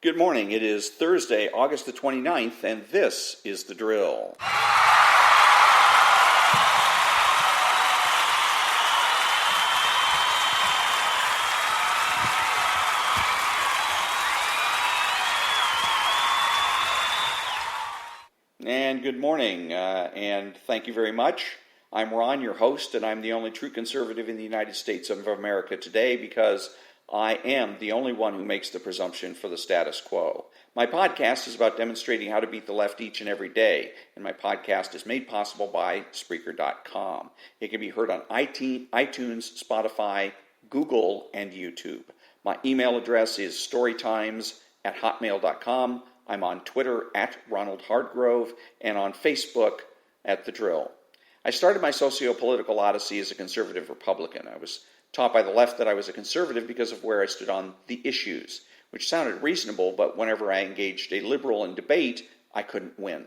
Good morning. It is Thursday, August the 29th, and this is The Drill. And good morning, and thank you very much. I'm Ron, your host, and I'm the only true conservative in the United States of America today because I am the only one who makes the presumption for the status quo. My podcast is about demonstrating how to beat the left each and every day, and my podcast is made possible by Spreaker.com. It can be heard on iTunes, Spotify, Google, and YouTube. My email address is storytimes@hotmail.com. I'm on Twitter @RonaldHardgrove, and on Facebook @The Drill. I started my socio-political odyssey as a conservative Republican. I was taught by the left that I was a conservative because of where I stood on the issues, which sounded reasonable, but whenever I engaged a liberal in debate, I couldn't win.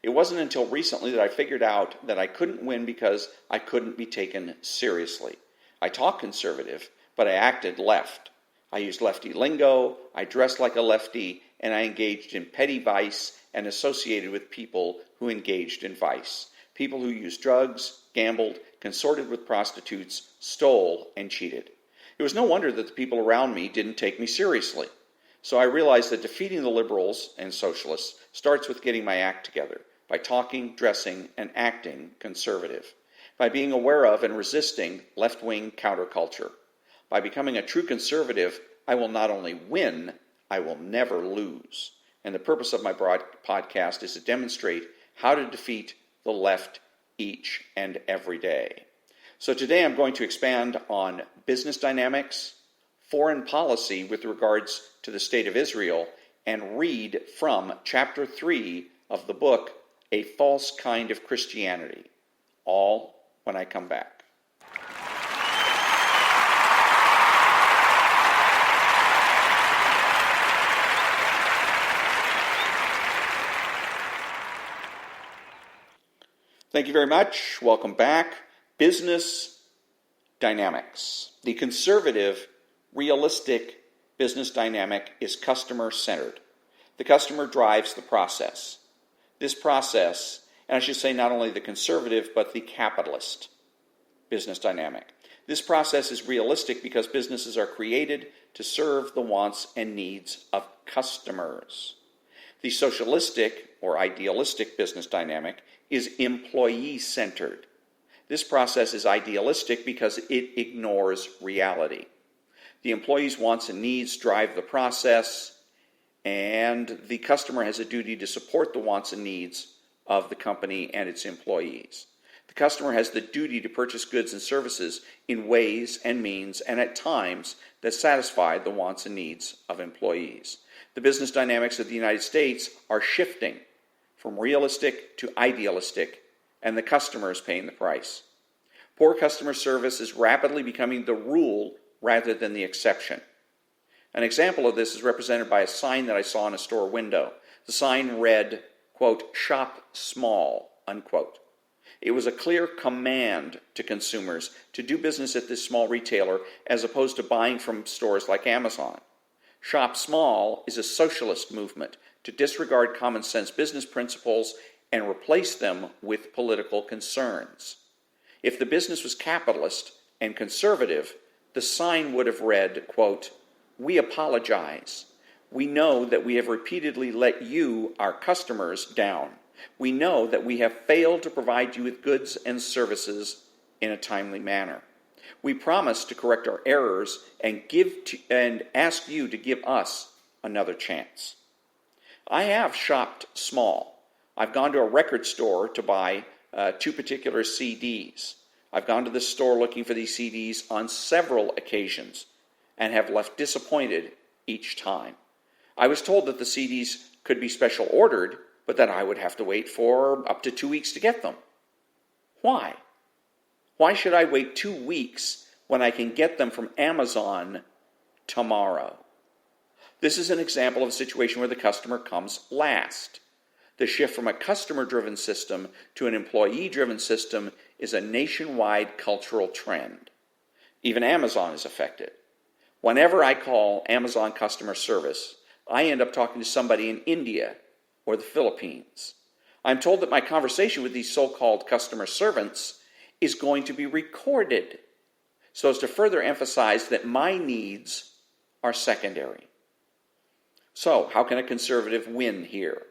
It wasn't until recently that I figured out that I couldn't win because I couldn't be taken seriously. I talked conservative, but I acted left. I used lefty lingo, I dressed like a lefty, and I engaged in petty vice and associated with people who engaged in vice. People who used drugs, gambled, consorted with prostitutes, stole, and cheated. It was no wonder that the people around me didn't take me seriously. So I realized that defeating the liberals and socialists starts with getting my act together, by talking, dressing, and acting conservative, by being aware of and resisting left-wing counterculture. By becoming a true conservative, I will not only win, I will never lose. And the purpose of my broad podcast is to demonstrate how to defeat the left each and every day. So today I'm going to expand on business dynamics, foreign policy with regards to the state of Israel, and read from chapter 3 of the book, A False Kind of Christianity, all when I come back. Thank you very much. Welcome back. Business dynamics. The conservative, realistic business dynamic is customer-centered. The customer drives the process. This process, and I should say not only the conservative, but the capitalist business dynamic. This process is realistic because businesses are created to serve the wants and needs of customers. The socialistic or idealistic business dynamic is employee-centered. This process is idealistic because it ignores reality. The employee's wants and needs drive the process, and the customer has a duty to support the wants and needs of the company and its employees. The customer has the duty to purchase goods and services in ways and means and at times that satisfy the wants and needs of employees. The business dynamics of the United States are shifting from realistic to idealistic, and the customer is paying the price. Poor customer service is rapidly becoming the rule rather than the exception. An example of this is represented by a sign that I saw in a store window. The sign read, quote, "Shop small," unquote. It was a clear command to consumers to do business at this small retailer as opposed to buying from stores like Amazon. Shop small is a socialist movement to disregard common sense business principles and replace them with political concerns. If the business was capitalist and conservative, the sign would have read, quote, "We apologize. We know that we have repeatedly let you, our customers, down. We know that we have failed to provide you with goods and services in a timely manner. We promise to correct our errors and ask you to give us another chance." I have shopped small. I've gone to a record store to buy 2 particular CDs. I've gone to the store looking for these CDs on several occasions and have left disappointed each time. I was told that the CDs could be special ordered, but that I would have to wait for up to 2 weeks to get them. Why? Why should I wait 2 weeks when I can get them from Amazon tomorrow? This is an example of a situation where the customer comes last. The shift from a customer-driven system to an employee-driven system is a nationwide cultural trend. Even Amazon is affected. Whenever I call Amazon customer service, I end up talking to somebody in India or the Philippines. I'm told that my conversation with these so-called customer servants is going to be recorded so as to further emphasize that my needs are secondary. So, how can a conservative win here?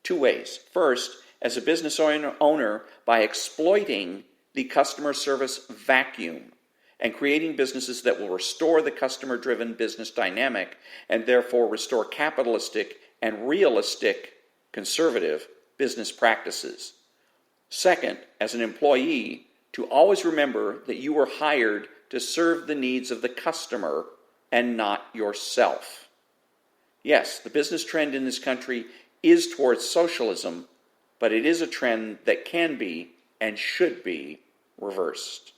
Two ways. First, as a business owner, by exploiting the customer service vacuum and creating businesses that will restore the customer-driven business dynamic and therefore restore capitalistic and realistic conservative business practices. Second, as an employee, to always remember that you were hired to serve the needs of the customer and not yourself. Yes, the business trend in this country is towards socialism, but it is a trend that can be and should be reversed.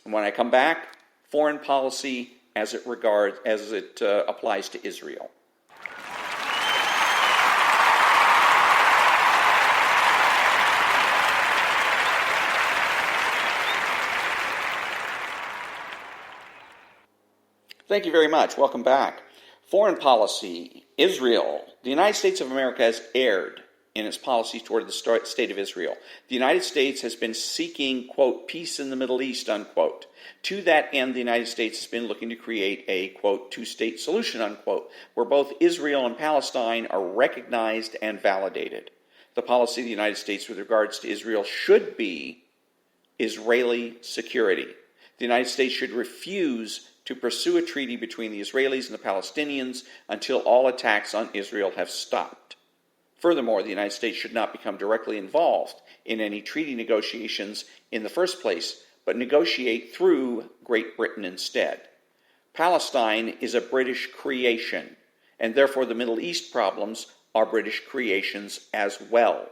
And when I come back, foreign policy as it applies to Israel. Thank you very much. Welcome back. Foreign policy, Israel. The United States of America has erred in its policies toward the state of Israel. The United States has been seeking, quote, peace in the Middle East, unquote. To that end, the United States has been looking to create a, quote, two-state solution, unquote, where both Israel and Palestine are recognized and validated. The policy of the United States with regards to Israel should be Israeli security. The United States should refuse to pursue a treaty between the Israelis and the Palestinians until all attacks on Israel have stopped. Furthermore, the United States should not become directly involved in any treaty negotiations in the first place, but negotiate through Great Britain instead. Palestine is a British creation, and therefore the Middle East problems are British creations as well.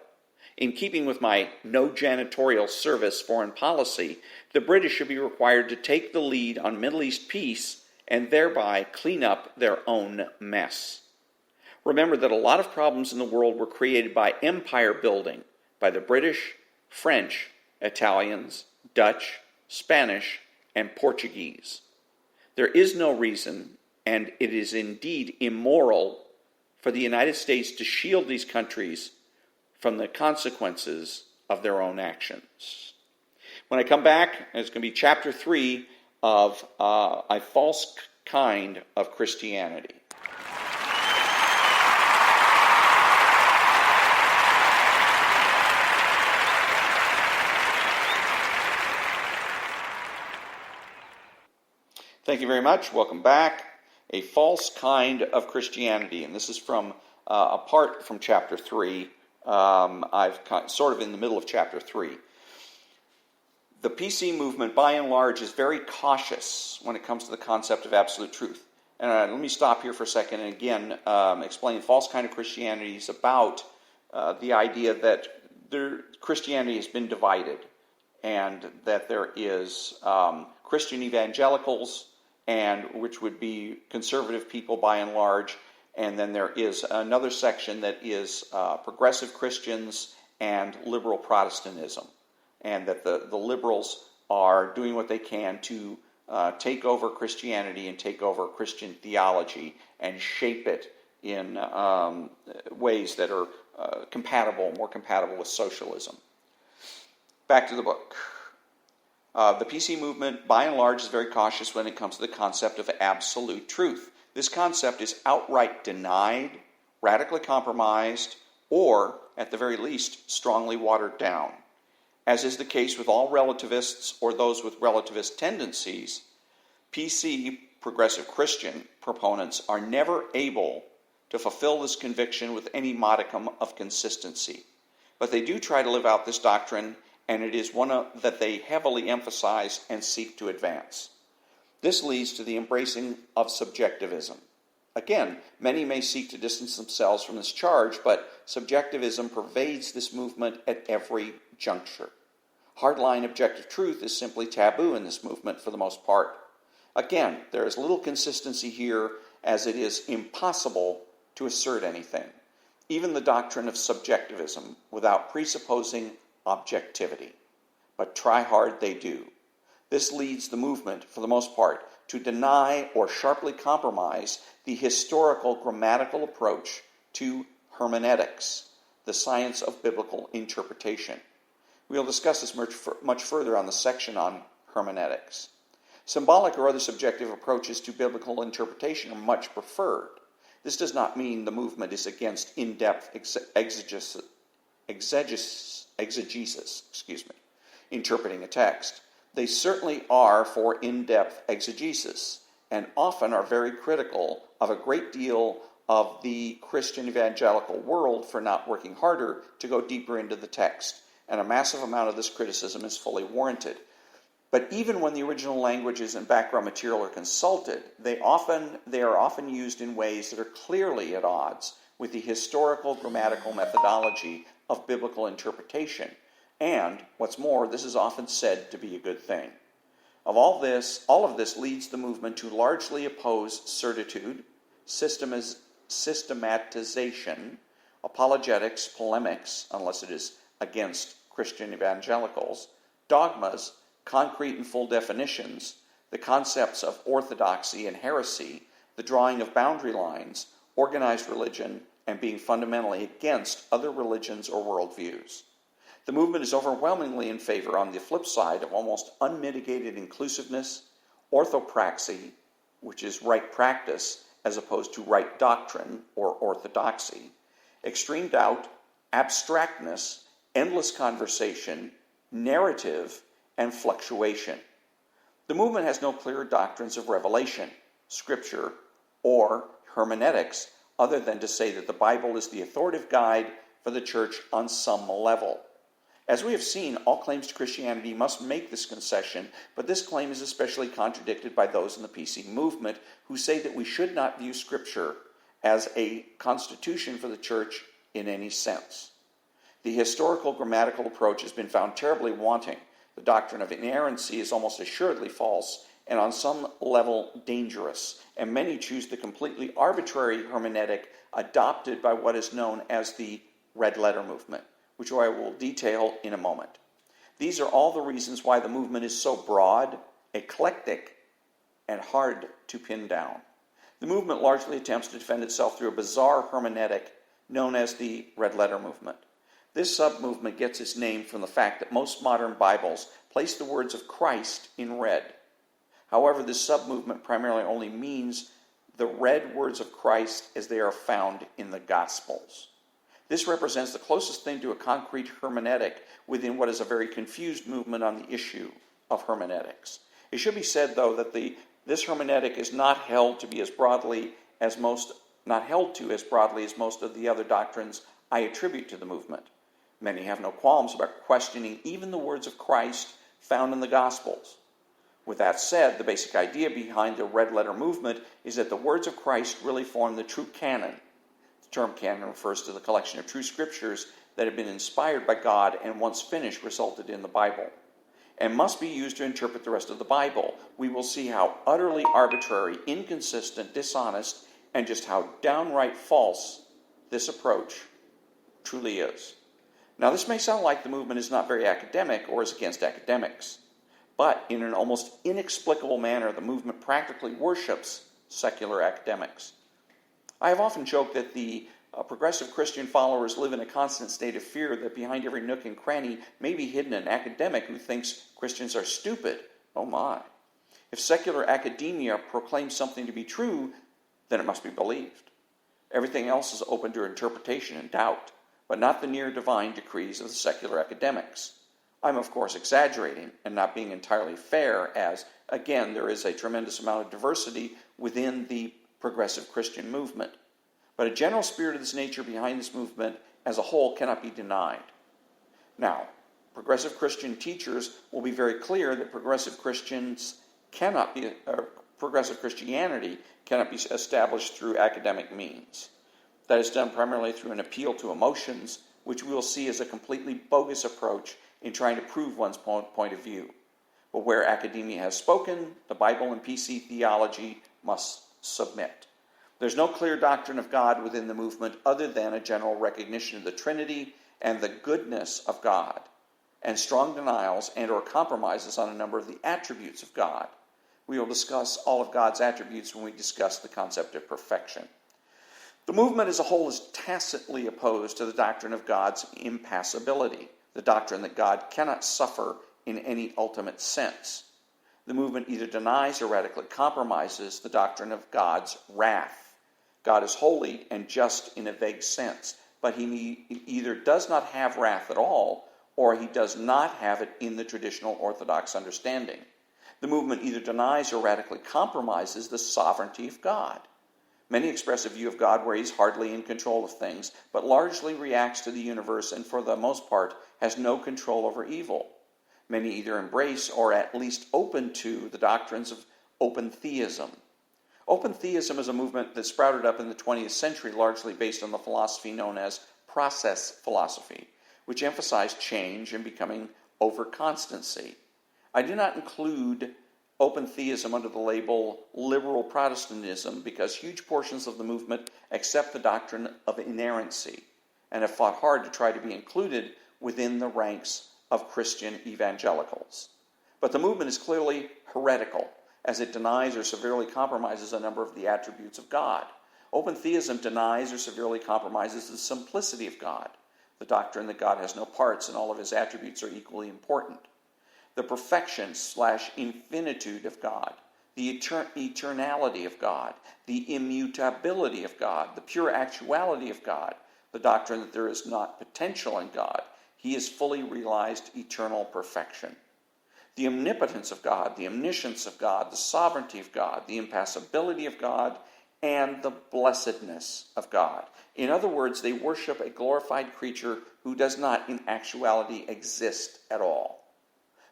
In keeping with my no janitorial service foreign policy, the British should be required to take the lead on Middle East peace and thereby clean up their own mess. Remember that a lot of problems in the world were created by empire building by the British, French, Italians, Dutch, Spanish, and Portuguese. There is no reason, and it is indeed immoral, for the United States to shield these countries from the consequences of their own actions. When I come back, it's going to be chapter 3 of A False Kind of Christianity. Thank you very much. Welcome back. A False Kind of Christianity. And this is from apart from chapter 3. I've sort of in the middle of chapter 3. The PC movement, by and large, is very cautious when it comes to the concept of absolute truth. And let me stop here for a second and again explain false kind of Christianity is about the idea that Christianity has been divided and that there is Christian evangelicals, and which would be conservative people by and large, and then there is another section that is progressive Christians and liberal Protestantism, and that the liberals are doing what they can to take over Christianity and take over Christian theology and shape it in ways that are more compatible with socialism. Back to the book. The PC movement, by and large, is very cautious when it comes to the concept of absolute truth. This concept is outright denied, radically compromised, or, at the very least, strongly watered down. As is the case with all relativists or those with relativist tendencies, PC, progressive Christian proponents are never able to fulfill this conviction with any modicum of consistency. But they do try to live out this doctrine, and it is one that they heavily emphasize and seek to advance. This leads to the embracing of subjectivism. Again, many may seek to distance themselves from this charge, but subjectivism pervades this movement at every juncture. Hardline objective truth is simply taboo in this movement for the most part. Again, there is little consistency here, as it is impossible to assert anything, even the doctrine of subjectivism, without presupposing objectivity. But try hard they do. This leads the movement, for the most part, to deny or sharply compromise the historical grammatical approach to hermeneutics, the science of biblical interpretation. We'll discuss this much further on the section on hermeneutics. Symbolic or other subjective approaches to biblical interpretation are much preferred. This does not mean the movement is against in-depth exegesis, interpreting a text. They certainly are for in-depth exegesis, and often are very critical of a great deal of the Christian evangelical world for not working harder to go deeper into the text, and a massive amount of this criticism is fully warranted. But even when the original languages and background material are consulted, they are often used in ways that are clearly at odds with the historical grammatical methodology of biblical interpretation. And, what's more, this is often said to be a good thing. All of this leads the movement to largely oppose certitude, systematization, apologetics, polemics, unless it is against Christian evangelicals, dogmas, concrete and full definitions, the concepts of orthodoxy and heresy, the drawing of boundary lines, organized religion, and being fundamentally against other religions or worldviews. The movement is overwhelmingly in favor, on the flip side, of almost unmitigated inclusiveness, orthopraxy, which is right practice as opposed to right doctrine or orthodoxy, extreme doubt, abstractness, endless conversation, narrative, and fluctuation. The movement has no clear doctrines of revelation, scripture, or hermeneutics, other than to say that the Bible is the authoritative guide for the church on some level. As we have seen, all claims to Christianity must make this concession, but this claim is especially contradicted by those in the PC movement who say that we should not view Scripture as a constitution for the church in any sense. The historical grammatical approach has been found terribly wanting. The doctrine of inerrancy is almost assuredly false and on some level dangerous, and many choose the completely arbitrary hermeneutic adopted by what is known as the Red Letter Movement, which I will detail in a moment. These are all the reasons why the movement is so broad, eclectic, and hard to pin down. The movement largely attempts to defend itself through a bizarre hermeneutic known as the Red Letter Movement. This sub-movement gets its name from the fact that most modern Bibles place the words of Christ in red. However, this sub-movement primarily only means the red words of Christ as they are found in the Gospels. This represents the closest thing to a concrete hermeneutic within what is a very confused movement on the issue of hermeneutics. It should be said, though, that this hermeneutic is not held to as broadly as most of the other doctrines I attribute to the movement. Many have no qualms about questioning even the words of Christ found in the Gospels. With that said, the basic idea behind the Red Letter Movement is that the words of Christ really form the true canon. The term canon refers to the collection of true scriptures that have been inspired by God and once finished resulted in the Bible, and must be used to interpret the rest of the Bible. We will see how utterly arbitrary, inconsistent, dishonest, and just how downright false this approach truly is. Now, this may sound like the movement is not very academic or is against academics, but in an almost inexplicable manner, the movement practically worships secular academics. I have often joked that the progressive Christian followers live in a constant state of fear that behind every nook and cranny may be hidden an academic who thinks Christians are stupid. Oh my. If secular academia proclaims something to be true, then it must be believed. Everything else is open to interpretation and doubt, but not the near divine decrees of the secular academics. I'm, of course, exaggerating and not being entirely fair as, again, there is a tremendous amount of diversity within the progressive Christian movement. But a general spirit of this nature behind this movement as a whole cannot be denied. Now, progressive Christian teachers will be very clear that progressive Christianity cannot be established through academic means. That is done primarily through an appeal to emotions, which we will see as a completely bogus approach in trying to prove one's point of view. But where academia has spoken, the Bible and PC theology must submit. There's no clear doctrine of God within the movement other than a general recognition of the Trinity and the goodness of God, and strong denials and or compromises on a number of the attributes of God. We will discuss all of God's attributes when we discuss the concept of perfection. The movement as a whole is tacitly opposed to the doctrine of God's impassibility, the doctrine that God cannot suffer in any ultimate sense. The movement either denies or radically compromises the doctrine of God's wrath. God is holy and just in a vague sense, but he either does not have wrath at all, or he does not have it in the traditional Orthodox understanding. The movement either denies or radically compromises the sovereignty of God. Many express a view of God where he's hardly in control of things, but largely reacts to the universe and for the most part has no control over evil. Many either embrace or at least open to the doctrines of open theism. Open theism is a movement that sprouted up in the 20th century largely based on the philosophy known as process philosophy, which emphasized change and becoming over constancy. I do not include open theism under the label liberal Protestantism because huge portions of the movement accept the doctrine of inerrancy and have fought hard to try to be included within the ranks of Christian evangelicals. But the movement is clearly heretical as it denies or severely compromises a number of the attributes of God. Open theism denies or severely compromises the simplicity of God, the doctrine that God has no parts and all of his attributes are equally important. The perfection/infinitude of God, the eternality of God, the immutability of God, the pure actuality of God, the doctrine that there is not potential in God. He is fully realized eternal perfection. The omnipotence of God, the omniscience of God, the sovereignty of God, the impassibility of God, and the blessedness of God. In other words, they worship a glorified creature who does not in actuality exist at all.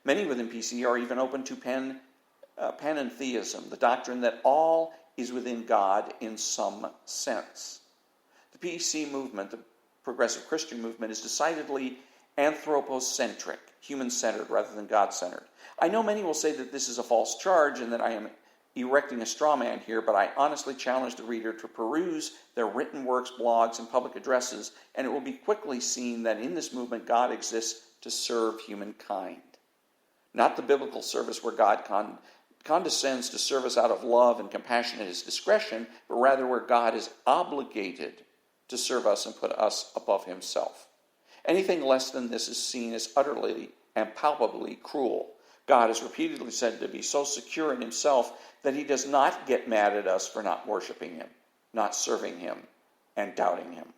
Many within PC are even open to panentheism, the doctrine that all is within God in some sense. The PC movement, the progressive Christian movement, is decidedly anthropocentric, human-centered rather than God-centered. I know many will say that this is a false charge and that I am erecting a straw man here, but I honestly challenge the reader to peruse their written works, blogs, and public addresses, and it will be quickly seen that in this movement God exists to serve humankind. Not the biblical service where God condescends to serve us out of love and compassion at his discretion, but rather where God is obligated to serve us and put us above himself. Anything less than this is seen as utterly and palpably cruel. God is repeatedly said to be so secure in himself that he does not get mad at us for not worshiping him, not serving him, and doubting him.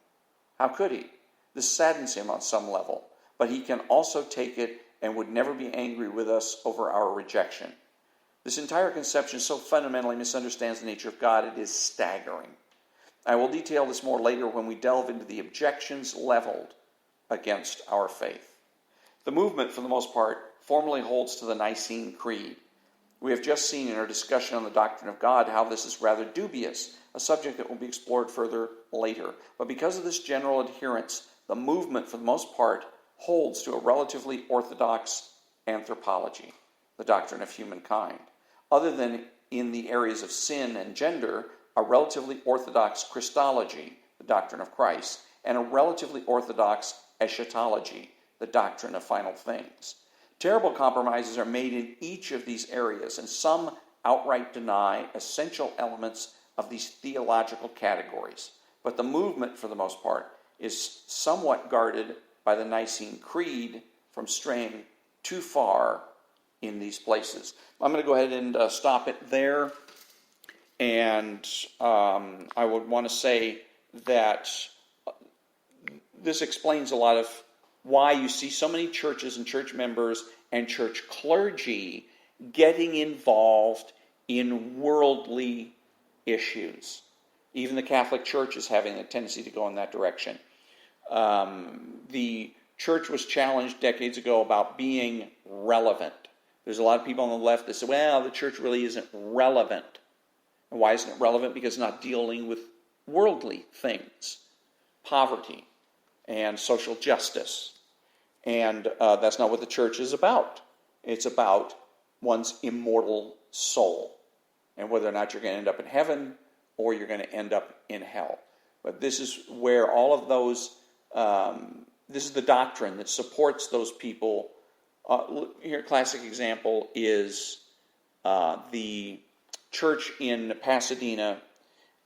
How could he? This saddens him on some level, but he can also take it and would never be angry with us over our rejection. This entire conception so fundamentally misunderstands the nature of God, it is staggering. I will detail this more later when we delve into the objections leveled against our faith. The movement, for the most part, formally holds to the Nicene Creed. We have just seen in our discussion on the doctrine of God how this is rather dubious, a subject that will be explored further later. But because of this general adherence, the movement, for the most part, holds to a relatively orthodox anthropology, the doctrine of humankind. Other than in the areas of sin and gender, a relatively orthodox Christology, the doctrine of Christ, and a relatively orthodox eschatology, the doctrine of final things. Terrible compromises are made in each of these areas, and some outright deny essential elements of these theological categories. But the movement, for the most part, is somewhat guarded by the Nicene Creed from straying too far in these places. I'm going to go ahead and stop it there. And I would want to say that this explains a lot of why you see so many churches and church members and church clergy getting involved in worldly issues. Even the Catholic Church is having a tendency to go in that direction. The church was challenged decades ago about being relevant. There's a lot of people on the left that say, well, the church really isn't relevant. And why isn't it relevant? Because it's not dealing with worldly things, poverty and social justice. And that's not what the church is about. It's about one's immortal soul and whether or not you're going to end up in heaven or you're going to end up in hell. But this is where all of those, this is the doctrine that supports those people. Here, a classic example is the church in Pasadena,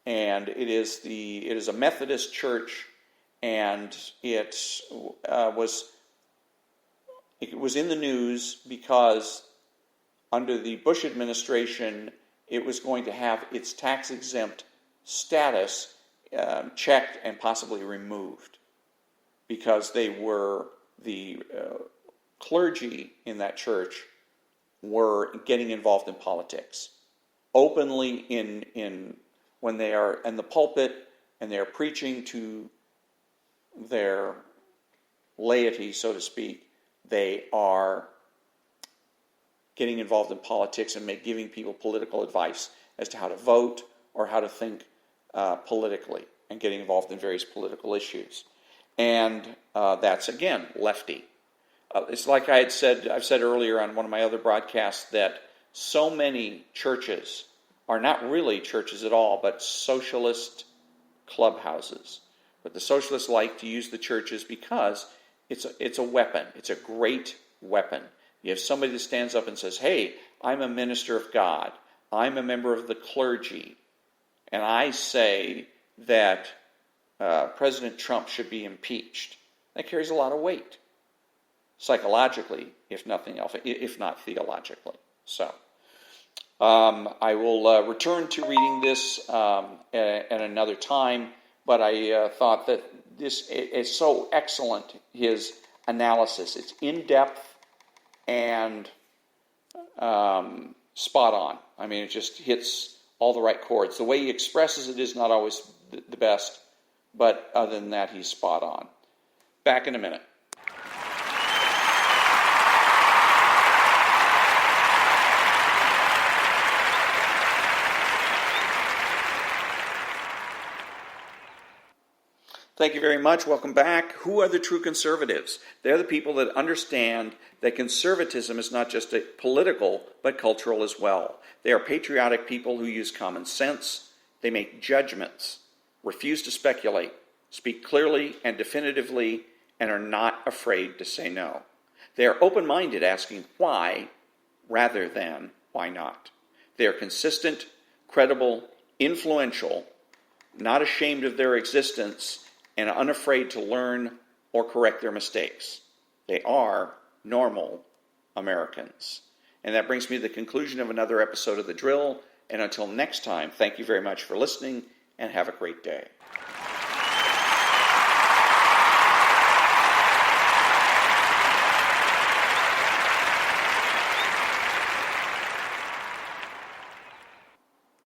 and it is a Methodist church, and it was in the news because under the Bush administration, it was going to have its tax-exempt status checked and possibly removed because the clergy in that church were getting involved in politics openly when they are in the pulpit and they are preaching to their laity, so to speak. They are getting involved in politics and giving people political advice as to how to vote or how to think politically, and getting involved in various political issues. And that's, again, lefty. It's like I've said earlier on one of my other broadcasts that so many churches are not really churches at all, but socialist clubhouses. But the socialists like to use the churches because it's a weapon. It's a great weapon. You have somebody that stands up and says, hey, I'm a minister of God. I'm a member of the clergy. And I say that President Trump should be impeached. That carries a lot of weight, psychologically, if nothing else, if not theologically. So I will return to reading this at another time, but I thought that this is so excellent, his analysis. It's in-depth and spot on. I mean, it just hits all the right chords. The way he expresses it is not always the best, but other than that, he's spot on. Back in a minute. Thank you very much. Welcome back. Who are the true conservatives? They're the people that understand that conservatism is not just political, but cultural as well. They are patriotic people who use common sense. They make judgments, refuse to speculate, speak clearly and definitively, and are not afraid to say no. They are open-minded, asking why rather than why not. They are consistent, credible, influential, not ashamed of their existence, and unafraid to learn or correct their mistakes. They are normal Americans. And that brings me to the conclusion of another episode of The Drill. And until next time, thank you very much for listening, and have a great day.